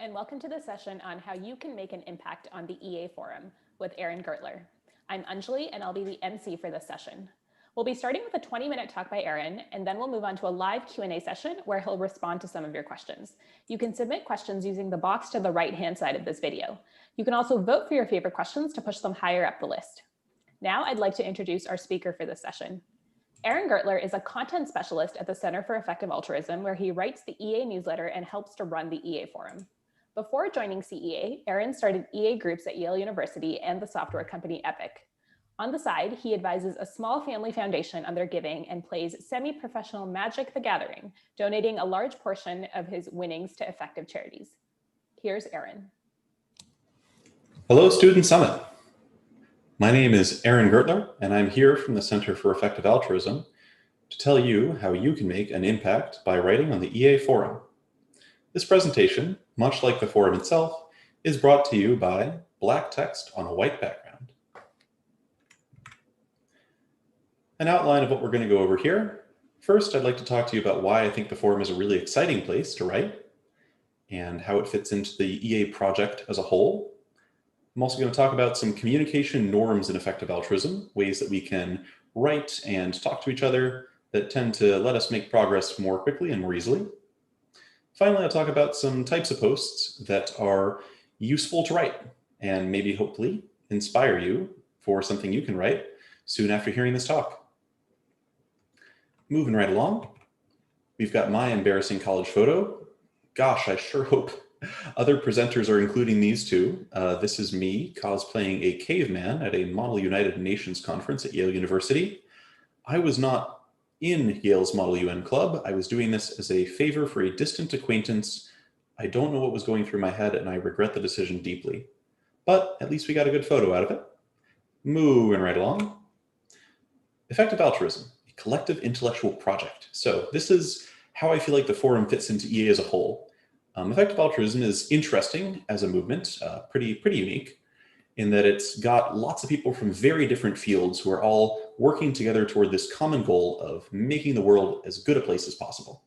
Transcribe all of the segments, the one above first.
and welcome to the session on how you can make an impact on the EA Forum with Aaron Gertler. I'm Anjali, and I'll be the MC for this session. We'll be starting with a 20-minute talk by Aaron, and then we'll move on to a live Q&A session where he'll respond to some of your questions. You can submit questions using the box to the right-hand side of this video. You can also vote for your favorite questions to push them higher up the list. Now I'd like to introduce our speaker for this session. Aaron Gertler is a content specialist at the Center for Effective Altruism, where he writes the EA newsletter and helps to run the EA Forum. Before joining CEA, Aaron started EA groups at Yale University and the software company Epic. On the side, he advises a small family foundation on their giving and plays semi-professional Magic the Gathering, donating a large portion of his winnings to effective charities. Here's Aaron. Hello, Student Summit. My name is Aaron Gertler, and I'm here from the Center for Effective Altruism to tell you how you can make an impact by writing on the EA Forum. This presentation, much like the forum itself, is brought to you by black text on a white background. An outline of what we're going to go over here. First, I'd like to talk to you about why I think the forum is a really exciting place to write and how it fits into the EA project as a whole. I'm also going to talk about some communication norms in effective altruism, ways that we can write and talk to each other that tend to let us make progress more quickly and more easily. Finally, I'll talk about some types of posts that are useful to write and maybe hopefully inspire you for something you can write soon after hearing this talk. Moving right along, we've got my embarrassing college photo. Gosh, I sure hope other presenters are including these too. This is me cosplaying a caveman at a Model United Nations conference at Yale University. I was not in Yale's Model UN Club. I was doing this as a favor for a distant acquaintance. I don't know what was going through my head, and I regret the decision deeply. But at least we got a good photo out of it. Moving right along. Effective altruism, a collective intellectual project. So this is how I feel like the forum fits into EA as a whole. Effective altruism is interesting as a movement, pretty unique, in that it's got lots of people from very different fields who are all working together toward this common goal of making the world as good a place as possible.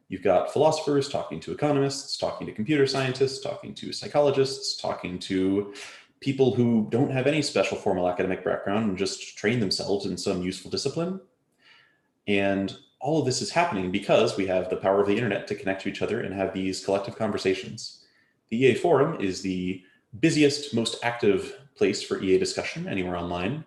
You've got philosophers talking to economists, talking to computer scientists, talking to psychologists, talking to people who don't have any special formal academic background and just train themselves in some useful discipline. And all of this is happening because we have the power of the internet to connect to each other and have these collective conversations. The EA Forum is the busiest, most active place for EA discussion anywhere online.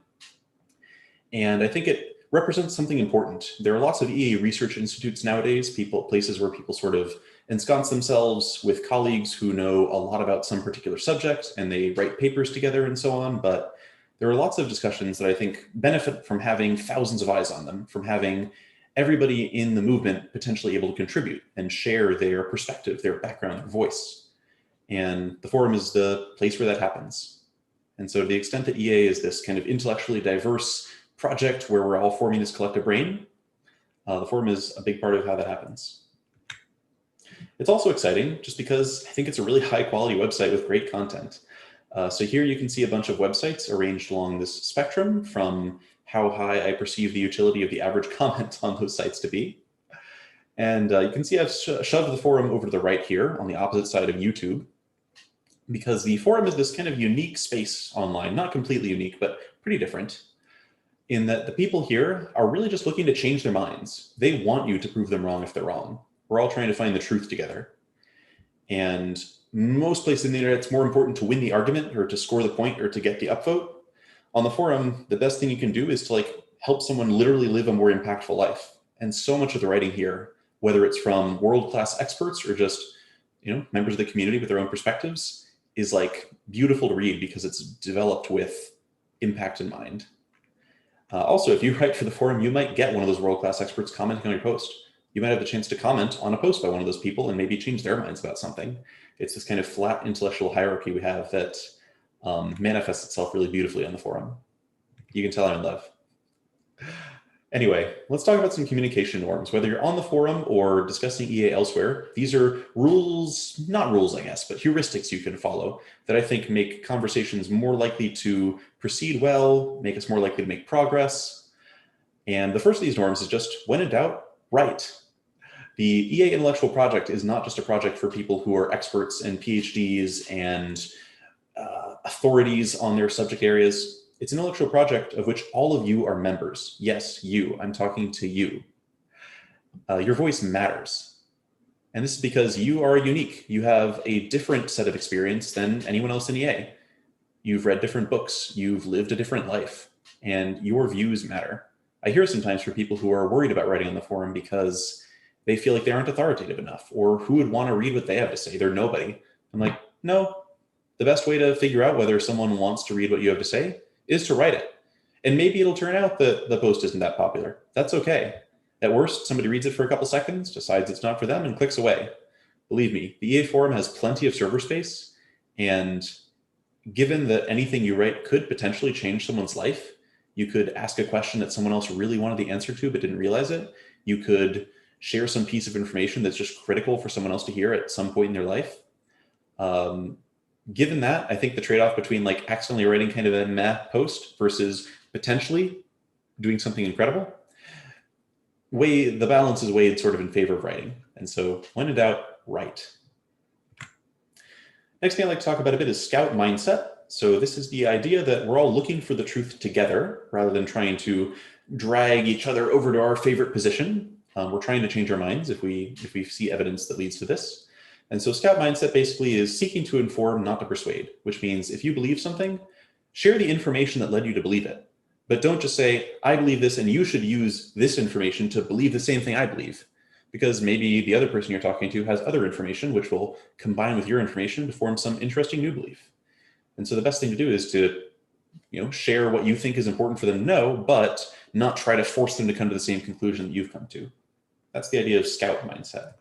And I think it represents something important. There are lots of EA research institutes nowadays, places where people sort of ensconce themselves with colleagues who know a lot about some particular subject and they write papers together and so on. But there are lots of discussions that I think benefit from having thousands of eyes on them, from having everybody in the movement potentially able to contribute and share their perspective, their background, their voice. And the forum is the place where that happens. And so to the extent that EA is this kind of intellectually diverse project where we're all forming this collective brain, the forum is a big part of how that happens. It's also exciting just because I think it's a really high quality website with great content. So here you can see a bunch of websites arranged along this spectrum from how high I perceive the utility of the average comment on those sites to be. And you can see I've shoved the forum over to the right here on the opposite side of YouTube, because the forum is this kind of unique space online, not completely unique, but pretty different, in that the people here are really just looking to change their minds. They want you to prove them wrong if they're wrong. We're all trying to find the truth together. And most places in the internet, it's more important to win the argument or to score the point or to get the upvote. On the forum, the best thing you can do is to help someone literally live a more impactful life. And so much of the writing here, whether it's from world-class experts or just members of the community with their own perspectives, is beautiful to read because it's developed with impact in mind. Also, if you write for the forum, you might get one of those world-class experts commenting on your post. You might have the chance to comment on a post by one of those people and maybe change their minds about something. It's this kind of flat intellectual hierarchy we have that manifests itself really beautifully on the forum. You can tell I'm in love. Anyway, let's talk about some communication norms. Whether you're on the forum or discussing EA elsewhere, these are rules, not rules, I guess, but heuristics you can follow that I think make conversations more likely to proceed well, make us more likely to make progress. And the first of these norms is just, when in doubt, write. The EA intellectual project is not just a project for people who are experts and PhDs and authorities on their subject areas. It's an intellectual project of which all of you are members. Yes, you. I'm talking to you. Your voice matters. And this is because you are unique. You have a different set of experience than anyone else in EA. You've read different books. You've lived a different life. And your views matter. I hear sometimes from people who are worried about writing on the forum because they feel like they aren't authoritative enough, or who would want to read what they have to say? They're nobody. I'm like, no, the best way to figure out whether someone wants to read what you have to say is to write it. And maybe it'll turn out that the post isn't that popular. That's okay. At worst, somebody reads it for a couple seconds, decides it's not for them, and clicks away. Believe me, the EA forum has plenty of server space, and given that anything you write could potentially change someone's life, you could ask a question that someone else really wanted the answer to but didn't realize it. You could share some piece of information that's just critical for someone else to hear at some point in their life. Given that, I think the trade-off between like accidentally writing kind of a meh post versus potentially doing something incredible, the balance is weighed sort of in favor of writing. And so when in doubt, write. Next thing I'd like to talk about a bit is scout mindset. So this is the idea that we're all looking for the truth together rather than trying to drag each other over to our favorite position. We're trying to change our minds if we see evidence that leads to this. And so scout mindset basically is seeking to inform, not to persuade, which means if you believe something, share the information that led you to believe it. But don't just say, I believe this and you should use this information to believe the same thing I believe. Because maybe the other person you're talking to has other information which will combine with your information to form some interesting new belief. And so the best thing to do is to share what you think is important for them to know, but not try to force them to come to the same conclusion that you've come to. That's the idea of scout mindset.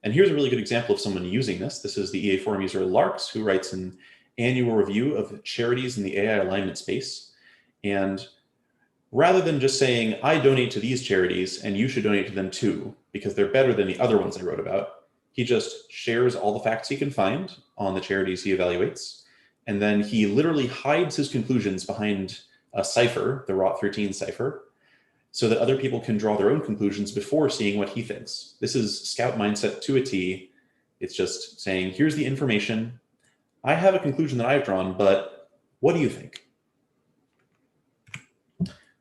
And here's a really good example of someone using this. This is the EA forum user Larks, who writes an annual review of charities in the AI alignment space. And rather than just saying, I donate to these charities and you should donate to them too, because they're better than the other ones I wrote about, he just shares all the facts he can find on the charities he evaluates. And then he literally hides his conclusions behind a cipher, the ROT13 cipher, so that other people can draw their own conclusions before seeing what he thinks. This is scout mindset to a T. It's just saying, here's the information. I have a conclusion that I've drawn, but what do you think?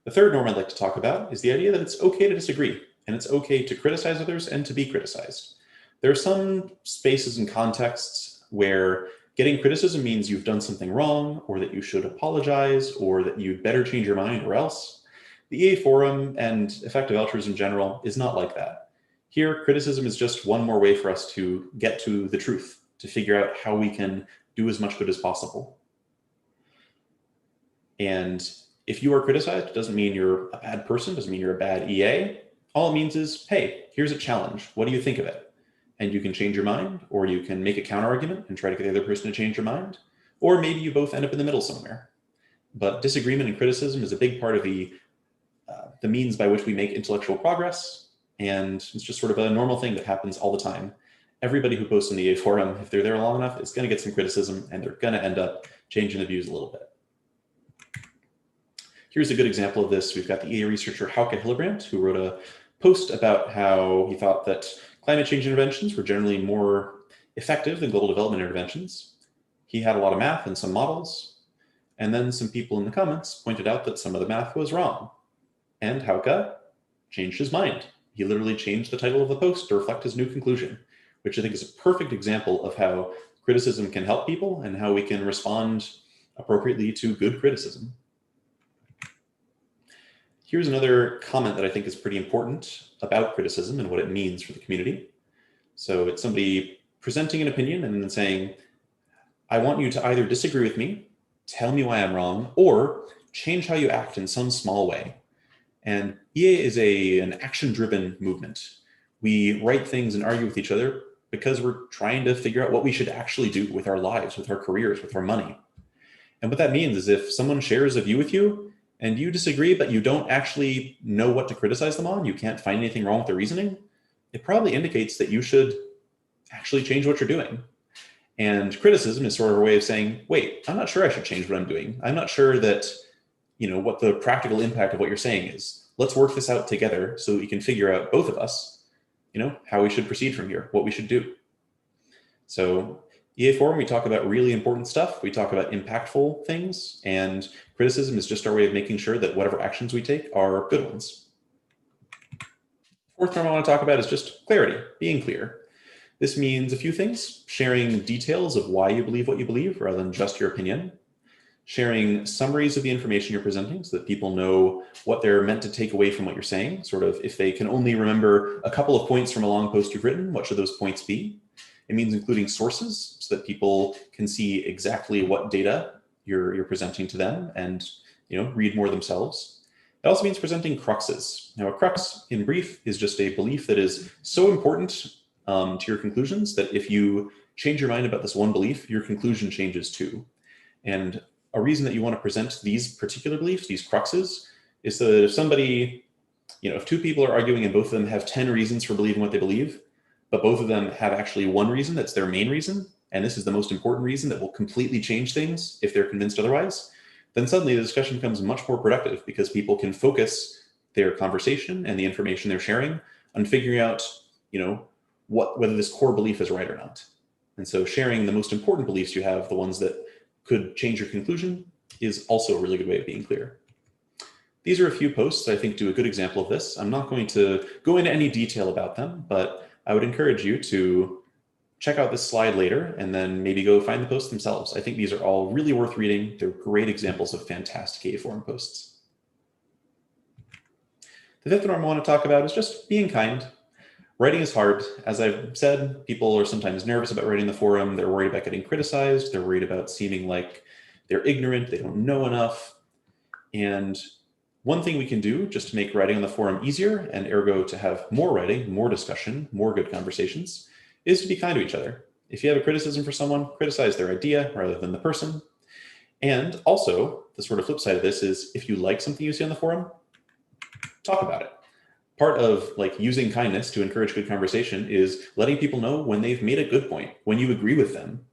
The third norm I'd like to talk about is the idea that it's okay to disagree, and it's okay to criticize others and to be criticized. There are some spaces and contexts where getting criticism means you've done something wrong, or that you should apologize, or that you'd better change your mind or else. The EA forum and effective altruism in general is not like that. Here, criticism is just one more way for us to get to the truth, to figure out how we can do as much good as possible. And if you are criticized, it doesn't mean you're a bad person, doesn't mean you're a bad EA. All it means is, hey, here's a challenge. What do you think of it? And you can change your mind, or you can make a counter argument and try to get the other person to change your mind, or maybe you both end up in the middle somewhere. But disagreement and criticism is a big part of the means by which we make intellectual progress, and it's just sort of a normal thing that happens all the time. Everybody who posts in the EA forum, if they're there long enough, is going to get some criticism, and they're going to end up changing the views a little bit. Here's a good example of this. We've got the EA researcher Hauke Hillebrandt, who wrote a post about how he thought that climate change interventions were generally more effective than global development interventions. He had a lot of math and some models, and then some people in the comments pointed out that some of the math was wrong. And Hauke changed his mind. He literally changed the title of the post to reflect his new conclusion, which I think is a perfect example of how criticism can help people and how we can respond appropriately to good criticism. Here's another comment that I think is pretty important about criticism and what it means for the community. So it's somebody presenting an opinion and then saying, I want you to either disagree with me, tell me why I'm wrong, or change how you act in some small way. And EA is an action-driven movement. We write things and argue with each other because we're trying to figure out what we should actually do with our lives, with our careers, with our money. And what that means is if someone shares a view with you and you disagree, but you don't actually know what to criticize them on, you can't find anything wrong with their reasoning, it probably indicates that you should actually change what you're doing. And criticism is sort of a way of saying, wait, I'm not sure I should change what I'm doing. I'm not sure that what the practical impact of what you're saying is. Let's work this out together so we can figure out, both of us, how we should proceed from here, what we should do. So EA Forum, we talk about really important stuff. We talk about impactful things, and criticism is just our way of making sure that whatever actions we take are good ones. Fourth norm I want to talk about is just clarity, being clear. This means a few things: sharing details of why you believe what you believe rather than just your opinion, sharing summaries of the information you're presenting so that people know what they're meant to take away from what you're saying. Sort of, if they can only remember a couple of points from a long post you've written, what should those points be? It means including sources so that people can see exactly what data you're presenting to them and read more themselves. It also means presenting cruxes. Now, a crux, in brief, is just a belief that is so important to your conclusions that if you change your mind about this one belief, your conclusion changes too. And a reason that you want to present these particular beliefs, these cruxes, is so that if somebody, if two people are arguing and both of them have 10 reasons for believing what they believe, but both of them have actually one reason that's their main reason, and this is the most important reason that will completely change things if they're convinced otherwise, then suddenly the discussion becomes much more productive because people can focus their conversation and the information they're sharing on figuring out, whether this core belief is right or not. And so sharing the most important beliefs you have, the ones that could change your conclusion, is also a really good way of being clear. These are a few posts I think do a good example of this. I'm not going to go into any detail about them, but I would encourage you to check out this slide later and then maybe go find the posts themselves. I think these are all really worth reading. They're great examples of fantastic EA Forum posts. The fifth norm I want to talk about is just being kind. Writing is hard. As I've said, people are sometimes nervous about writing the forum. They're worried about getting criticized. They're worried about seeming like they're ignorant. They don't know enough. And one thing we can do just to make writing on the forum easier, and ergo to have more writing, more discussion, more good conversations, is to be kind to each other. If you have a criticism for someone, criticize their idea rather than the person. And also, the sort of flip side of this is if you like something you see on the forum, talk about it. Part of using kindness to encourage good conversation is letting people know when they've made a good point, when you agree with them.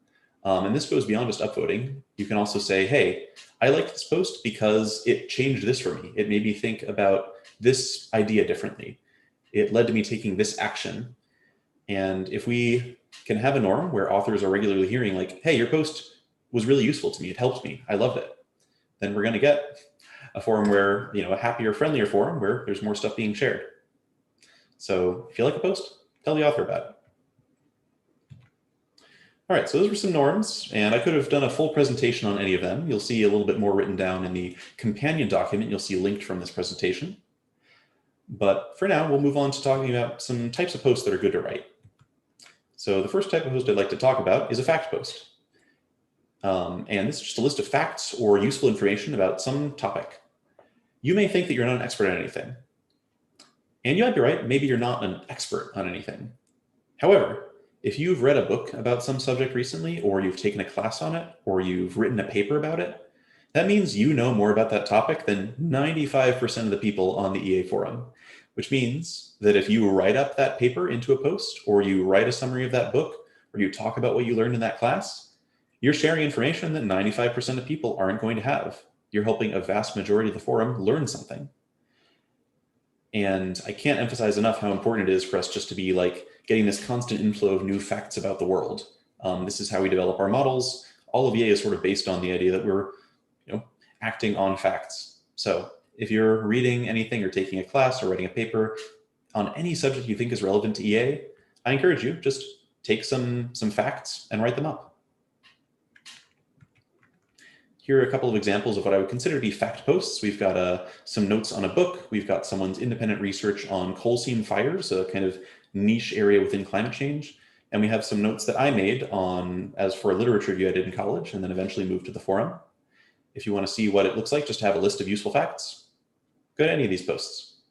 And this goes beyond just upvoting. You can also say, hey, I liked this post because it changed this for me. It made me think about this idea differently. It led to me taking this action. And if we can have a norm where authors are regularly hearing hey, your post was really useful to me. It helped me. I loved it. Then we're going to get a forum where, a happier, friendlier forum where there's more stuff being shared. So if you like a post, tell the author about it. All right, so those were some norms, and I could have done a full presentation on any of them. You'll see a little bit more written down in the companion document you'll see linked from this presentation. But for now, we'll move on to talking about some types of posts that are good to write. So the first type of post I'd like to talk about is a fact post. And this is just a list of facts or useful information about some topic. You may think that you're not an expert on anything. And you might be right, maybe you're not an expert on anything. However, if you've read a book about some subject recently, or you've taken a class on it, or you've written a paper about it, that means you know more about that topic than 95% of the people on the EA forum, which means that if you write up that paper into a post, or you write a summary of that book, or you talk about what you learned in that class, you're sharing information that 95% of people aren't going to have. You're helping a vast majority of the forum learn something. And I can't emphasize enough how important it is for us just to be getting this constant inflow of new facts about the world. This is how we develop our models. All of EA is sort of based on the idea that we're acting on facts. So if you're reading anything or taking a class or writing a paper on any subject you think is relevant to EA, I encourage you, just take some facts and write them up. Here are a couple of examples of what I would consider to be fact posts. We've got some notes on a book. We've got someone's independent research on coal seam fires, a kind of niche area within climate change. And we have some notes that I made as for a literature review I did in college and then eventually moved to the forum. If you want to see what it looks like just to have a list of useful facts, go to any of these posts.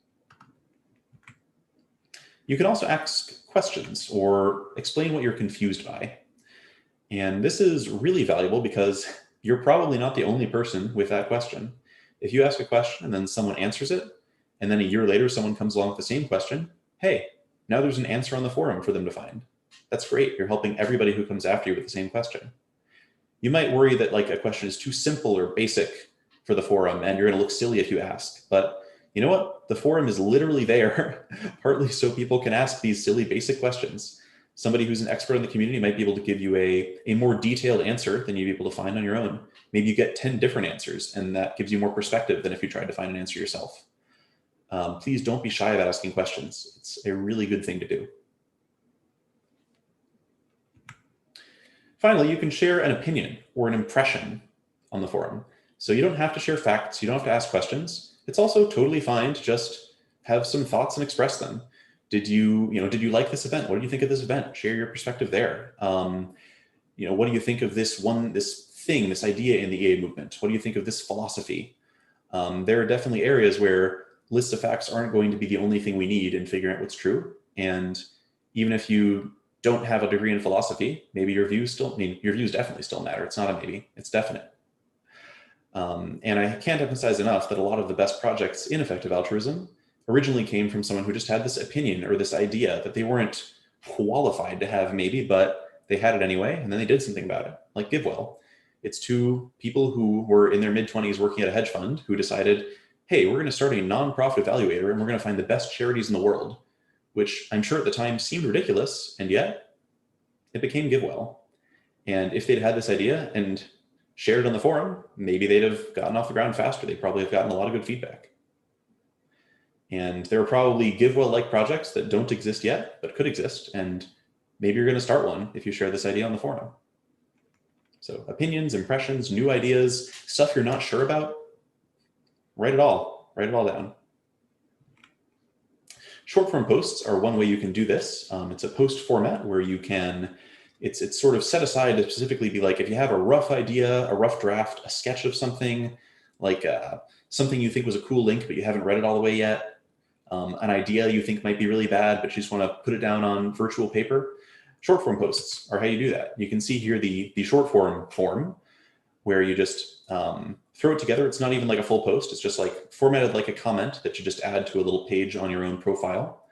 You can also ask questions or explain what you're confused by. And this is really valuable because you're probably not the only person with that question. If you ask a question and then someone answers it, and then a year later someone comes along with the same question, hey, now there's an answer on the forum for them to find. That's great. You're helping everybody who comes after you with the same question. You might worry that a question is too simple or basic for the forum and you're going to look silly if you ask, but You know what? The forum is literally there, partly so people can ask these silly basic questions. Somebody who's an expert in the community might be able to give you a more detailed answer than you'd be able to find on your own. Maybe you get 10 different answers, and that gives you more perspective than if you tried to find an answer yourself. Please don't be shy about asking questions. It's a really good thing to do. Finally, you can share an opinion or an impression on the forum. So you don't have to share facts, you don't have to ask questions. It's also totally fine to just have some thoughts and express them. Did you like this event? What did you think of this event? Share your perspective there. What do you think of this idea in the EA movement? What do you think of this philosophy? There are definitely areas where lists of facts aren't going to be the only thing we need in figuring out what's true. And even if you don't have a degree in philosophy, maybe your views definitely still matter. It's not a maybe, it's definite. And I can't emphasize enough that a lot of the best projects in effective altruism originally came from someone who just had this opinion or this idea that they weren't qualified to have maybe, but they had it anyway, and then they did something about it, like GiveWell. It's two people who were in their mid-20s working at a hedge fund who decided, hey, we're going to start a nonprofit evaluator and we're going to find the best charities in the world, which I'm sure at the time seemed ridiculous, and yet it became GiveWell. And if they'd had this idea and shared it on the forum, maybe they'd have gotten off the ground faster. They'd probably have gotten a lot of good feedback. And there are probably GiveWell-like projects that don't exist yet, but could exist. And maybe you're going to start one if you share this idea on the forum. So opinions, impressions, new ideas, stuff you're not sure about, write it all down. Short form posts are one way you can do this. It's a post format where you can, it's sort of set aside to specifically be like, if you have a rough idea, a rough draft, a sketch of something, like something you think was a cool link, but you haven't read it all the way yet, an idea you think might be really bad, but you just want to put it down on virtual paper. Short form posts are how you do that. You can see here the short form where you just throw it together. It's not even like a full post. It's just like formatted like a comment that you just add to a little page on your own profile.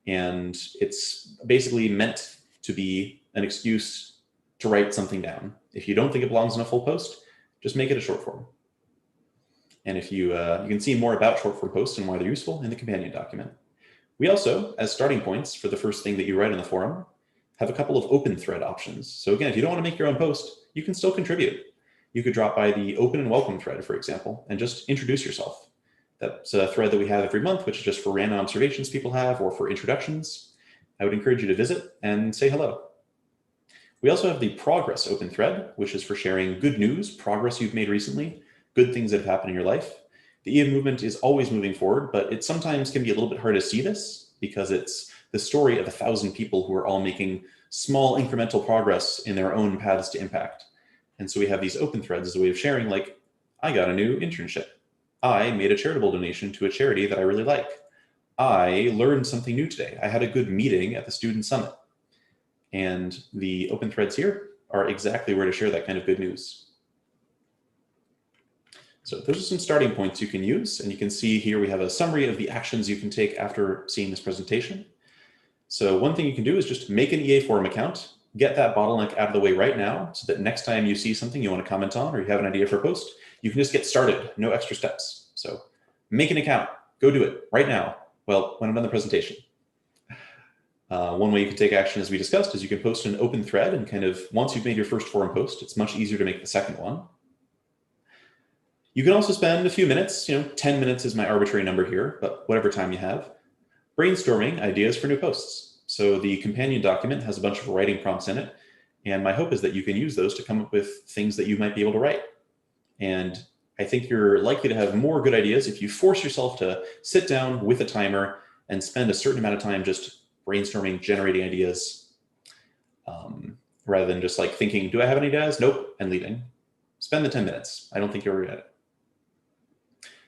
And it's basically meant to be an excuse to write something down. If you don't think it belongs in a full post, just make it a short form. And if you can see more about short form posts and why they're useful in the companion document. We also, as starting points for the first thing that you write in the forum, have a couple of open thread options. So again, if you don't want to make your own post, you can still contribute. You could drop by the open and welcome thread, for example, and just introduce yourself. That's a thread that we have every month, which is just for random observations people have or for introductions. I would encourage you to visit and say hello. We also have the progress open thread, which is for sharing good news, progress you've made recently, good things that have happened in your life. The EA movement is always moving forward, but it sometimes can be a little bit hard to see this because it's the story of 1,000 people who are all making small incremental progress in their own paths to impact. And so we have these open threads as a way of sharing, like, I got a new internship. I made a charitable donation to a charity that I really like. I learned something new today. I had a good meeting at the Student Summit. And the open threads here are exactly where to share that kind of good news. So those are some starting points you can use. And you can see here we have a summary of the actions you can take after seeing this presentation. So one thing you can do is just make an EA forum account, get that bottleneck out of the way right now so that next time you see something you want to comment on or you have an idea for a post, you can just get started, no extra steps. So make an account, go do it right now. Well, when I'm done the presentation. One way you can take action, as we discussed, is you can post an open thread and kind of, once you've made your first forum post, it's much easier to make the second one. You can also spend a few minutes, 10 minutes is my arbitrary number here, but whatever time you have, brainstorming ideas for new posts. So the companion document has a bunch of writing prompts in it. And my hope is that you can use those to come up with things that you might be able to write. And I think you're likely to have more good ideas if you force yourself to sit down with a timer and spend a certain amount of time just brainstorming, generating ideas, rather than just like thinking, do I have any ideas? Nope, and leaving. Spend the 10 minutes. I don't think you'll regret it.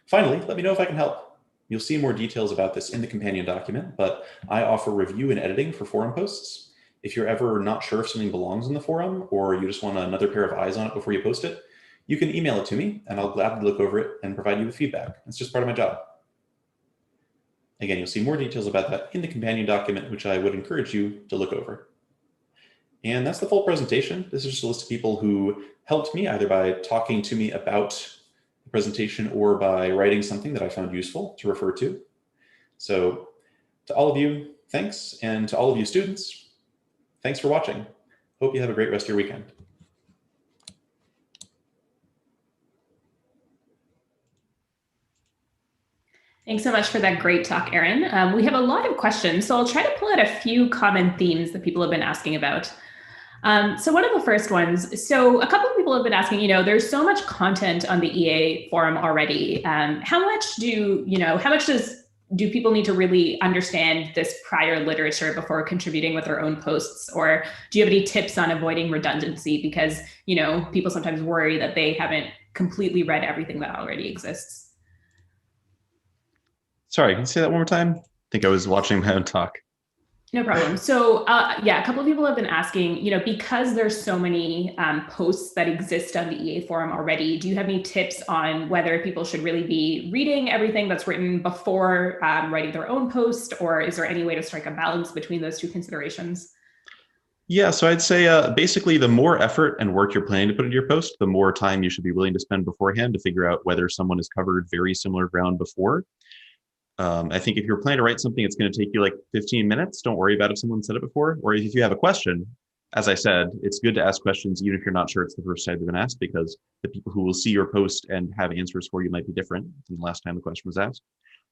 Finally, let me know if I can help. You'll see more details about this in the companion document, but I offer review and editing for forum posts. If you're ever not sure if something belongs in the forum or you just want another pair of eyes on it before you post it, you can email it to me and I'll gladly look over it and provide you with feedback. It's just part of my job. Again, you'll see more details about that in the companion document, which I would encourage you to look over. And that's the full presentation. This is just a list of people who helped me either by talking to me about the the presentation or by writing something that I found useful to refer to. So to all of you, thanks. And to all of you students, thanks for watching. Hope you have a great rest of your weekend. Thanks so much for that great talk, Aaron. We have a lot of questions, so I'll try to pull out a few common themes that people have been asking about. So one of the first ones, so a couple of people have been asking, there's so much content on the EA forum already. How much do people need to really understand this prior literature before contributing with their own posts? Or do you have any tips on avoiding redundancy? Because, people sometimes worry that they haven't completely read everything that already exists. Sorry, can you say that one more time? I think I was watching my own talk. No problem. So a couple of people have been asking, because there's so many posts that exist on the EA forum already, do you have any tips on whether people should really be reading everything that's written before writing their own post, or is there any way to strike a balance between those two considerations? Yeah, so I'd say basically the more effort and work you're planning to put into your post, the more time you should be willing to spend beforehand to figure out whether someone has covered very similar ground before. I think if you're planning to write something, it's going to take you like 15 minutes. Don't worry about if someone said it before. Or if you have a question, as I said, it's good to ask questions even if you're not sure it's the first time they've been asked, because the people who will see your post and have answers for you might be different than the last time the question was asked.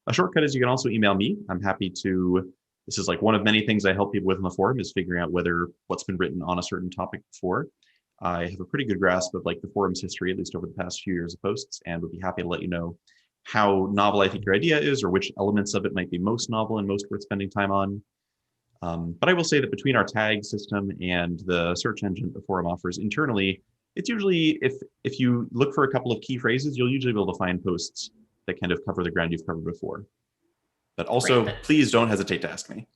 A shortcut is you can also email me. I'm happy to, this is like one of many things I help people with on the forum, is figuring out whether what's been written on a certain topic before. I have a pretty good grasp of like the forum's history, at least over the past few years of posts, and would be happy to let you know how novel I think your idea is, or which elements of it might be most novel and most worth spending time on. But I will say that between our tag system and the search engine the forum offers internally, it's usually, if you look for a couple of key phrases, you'll usually be able to find posts that kind of cover the ground you've covered before. But also, please don't hesitate to ask me.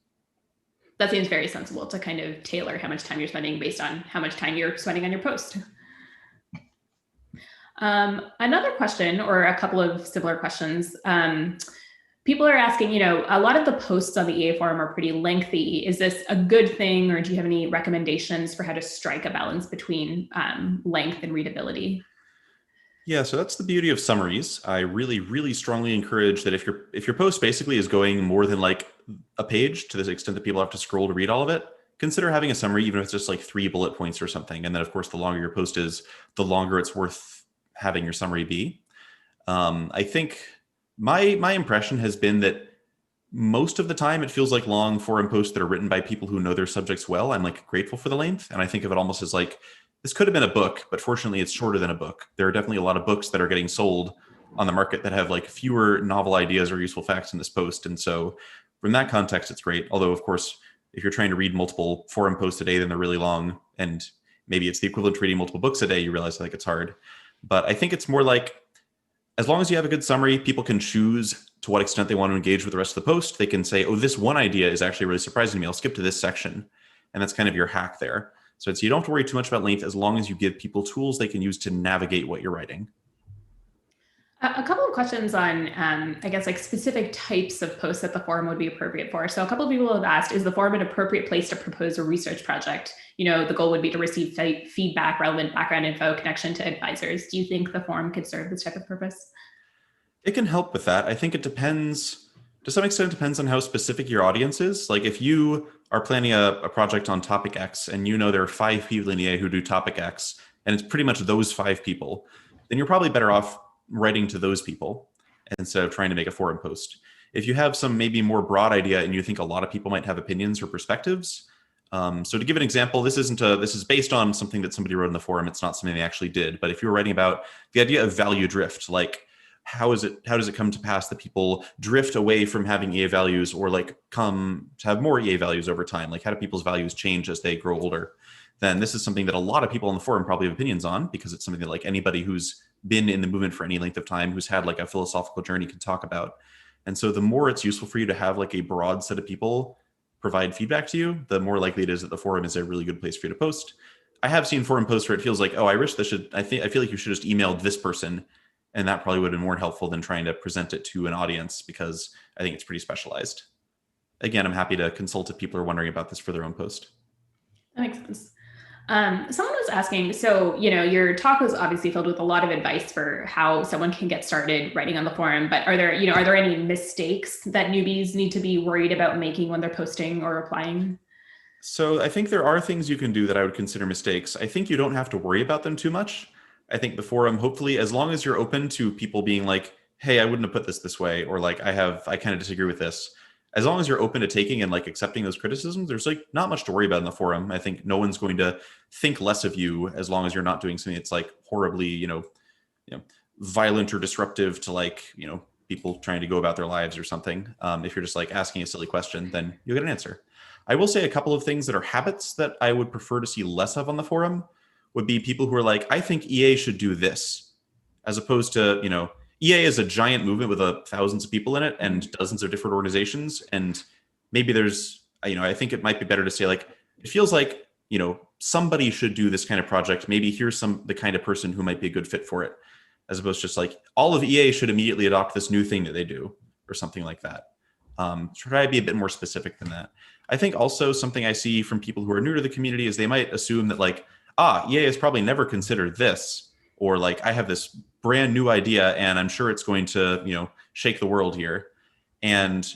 That seems very sensible, to kind of tailor how much time you're spending based on how much time you're spending on your post. Another question, or a couple of similar questions. People are asking, a lot of the posts on the EA forum are pretty lengthy. Is this a good thing, or do you have any recommendations for how to strike a balance between length and readability? Yeah, so that's the beauty of summaries. I really, really strongly encourage that if your post basically is going more than like a page, to the extent that people have to scroll to read all of it, consider having a summary, even if it's just like 3 bullet points or something. And then, of course, the longer your post is, the longer it's worth having your summary be. I think my impression has been that most of the time it feels like long forum posts that are written by people who know their subjects well. I'm like grateful for the length, and I think of it almost as like, this could have been a book, but fortunately it's shorter than a book. There are definitely a lot of books that are getting sold on the market that have like fewer novel ideas or useful facts in this post. And so from that context, it's great. Although, of course, if you're trying to read multiple forum posts a day, then they're really long, and maybe it's the equivalent to reading multiple books a day, you realize like it's hard. But I think it's more like, as long as you have a good summary, people can choose to what extent they want to engage with the rest of the post. They can say, oh, this one idea is actually really surprising to me. I'll skip to this section. And that's kind of your hack there. So you don't have to worry too much about length, as long as you give people tools they can use to navigate what you're writing. A couple of questions on, I guess, like specific types of posts that the forum would be appropriate for. So a couple of people have asked, is the forum an appropriate place to propose a research project? The goal would be to receive feedback, relevant background info, connection to advisors. Do you think the forum could serve this type of purpose? It can help with that. I think it depends, to some extent, it depends on how specific your audience is. Like if you are planning a project on topic X, and there are 5 people in EA who do topic X, and it's pretty much those 5 people, then you're probably better off writing to those people instead of trying to make a forum post. If you have some maybe more broad idea and you think a lot of people might have opinions or perspectives, so to give an example, this is based on something that somebody wrote in the forum. It's not something they actually did. But if you were writing about the idea of value drift, like how does it come to pass that people drift away from having EA values, or like come to have more EA values over time? Like how do people's values change as they grow older? Then this is something that a lot of people on the forum probably have opinions on, because it's something that like anybody who's been in the movement for any length of time, who's had like a philosophical journey, can talk about. And so the more it's useful for you to have like a broad set of people provide feedback to you, the more likely it is that the forum is a really good place for you to post. I have seen forum posts where it feels like, oh, I feel like you should just email this person, and that probably would have been more helpful than trying to present it to an audience, because I think it's pretty specialized. Again, I'm happy to consult if people are wondering about this for their own post. That makes sense. Someone was asking, so, your talk was obviously filled with a lot of advice for how someone can get started writing on the forum, but are there any mistakes that newbies need to be worried about making when they're posting or replying? So I think there are things you can do that I would consider mistakes. I think you don't have to worry about them too much. I think the forum, hopefully, as long as you're open to people being like, hey, I wouldn't have put this way, or like, I kind of disagree with this. As long as you're open to taking and like accepting those criticisms, there's like not much to worry about in the forum. I think no one's going to think less of you as long as you're not doing something that's like horribly, violent or disruptive to like, people trying to go about their lives or something. If you're just like asking a silly question, then you'll get an answer. I will say a couple of things that are habits that I would prefer to see less of on the forum would be people who are like, I think EA should do this, as opposed to, EA is a giant movement with thousands of people in it and dozens of different organizations. And maybe there's, I think it might be better to say like, it feels like, somebody should do this kind of project. Maybe here's the kind of person who might be a good fit for it, as opposed to just like all of EA should immediately adopt this new thing that they do or something like that. Try to be a bit more specific than that. I think also something I see from people who are new to the community is they might assume that like, EA has probably never considered this, or like I have this brand new idea and I'm sure it's going to, shake the world here. And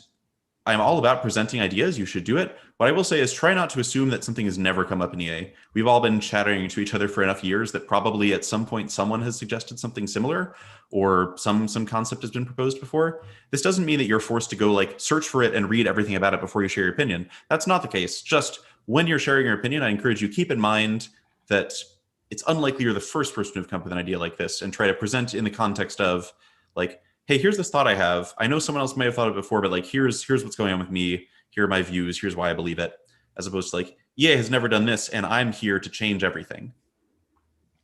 I'm all about presenting ideas. You should do it. What I will say is try not to assume that something has never come up in EA. We've all been chattering to each other for enough years that probably at some point someone has suggested something similar or some concept has been proposed before. This doesn't mean that you're forced to go like search for it and read everything about it before you share your opinion. That's not the case. Just when you're sharing your opinion, I encourage you keep in mind that it's unlikely you're the first person to have come up with an idea like this, and try to present in the context of like, hey, here's this thought I have. I know someone else may have thought of it before, but like, here's what's going on with me. Here are my views. Here's why I believe it. As opposed to like, EA has never done this, and I'm here to change everything.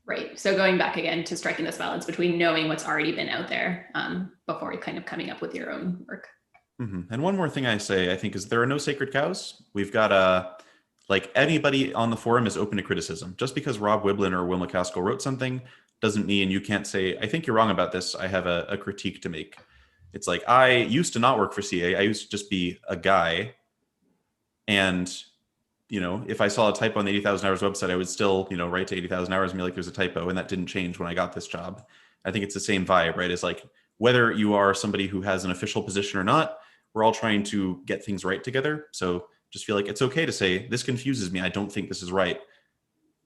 Right. So going back again to striking this balance between knowing what's already been out there before kind of coming up with your own work. Mm-hmm. And one more thing I say, I think, is there are no sacred cows. We've got like anybody on the forum is open to criticism. Just because Rob Wiblin or Will McCaskill wrote something doesn't mean you can't say, I think you're wrong about this. I have a critique to make. It's like, I used to not work for CA. I used to just be a guy. And, if I saw a typo on the 80,000 hours website, I would still, write to 80,000 hours and be like, there's a typo. And that didn't change when I got this job. I think it's the same vibe, right? It's like, whether you are somebody who has an official position or not, we're all trying to get things right together. So just feel like it's okay to say, this confuses me. I don't think this is right.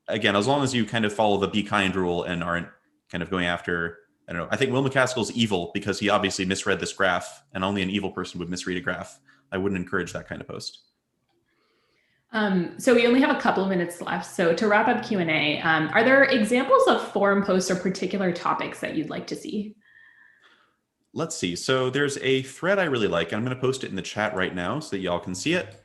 Again, as long as you kind of follow the be kind rule and aren't kind of going after, I don't know. I think Will McCaskill's evil because he obviously misread this graph, and only an evil person would misread a graph. I wouldn't encourage that kind of post. So we only have a couple of minutes left. So to wrap up Q&A, are there examples of forum posts or particular topics that you'd like to see? Let's see. So there's a thread I really like. I'm going to post it in the chat right now so that y'all can see it.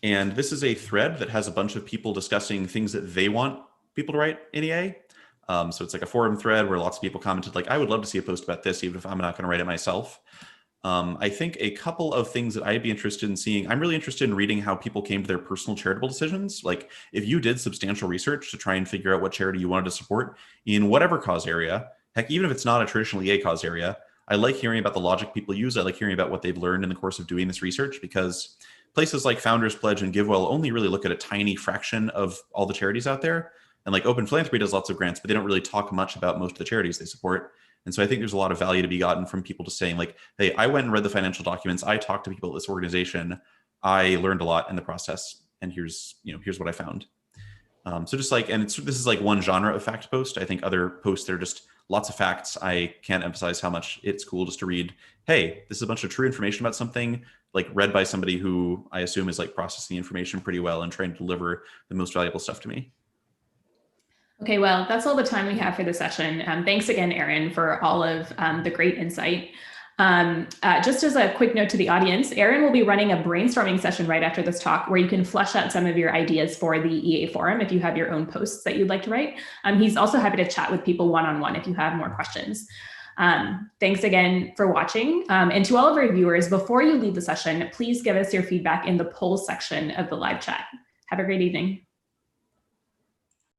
And this is a thread that has a bunch of people discussing things that they want people to write in EA. So it's like a forum thread where lots of people commented like, I would love to see a post about this, even if I'm not going to write it myself. I think a couple of things that I'd be interested in seeing, I'm really interested in reading how people came to their personal charitable decisions. Like if you did substantial research to try and figure out what charity you wanted to support in whatever cause area, heck, even if it's not a traditional EA cause area, I like hearing about the logic people use. I like hearing about what they've learned in the course of doing this research, because places like Founders Pledge and GiveWell only really look at a tiny fraction of all the charities out there. And like Open Philanthropy does lots of grants, but they don't really talk much about most of the charities they support. And so I think there's a lot of value to be gotten from people just saying like, hey, I went and read the financial documents. I talked to people at this organization. I learned a lot in the process. And here's what I found. So just like, and this is like one genre of fact post. I think other posts, they're just lots of facts. I can't emphasize how much it's cool just to read, hey, this is a bunch of true information about something, like read by somebody who I assume is like processing the information pretty well and trying to deliver the most valuable stuff to me. Okay, well, that's all the time we have for the session. Thanks again, Aaron, for all of the great insight. Just as a quick note to the audience, Aaron will be running a brainstorming session right after this talk where you can flesh out some of your ideas for the EA forum if you have your own posts that you'd like to write. He's also happy to chat with people one-on-one if you have more questions. Thanks again for watching. And to all of our viewers, before you leave the session, please give us your feedback in the poll section of the live chat. Have a great evening.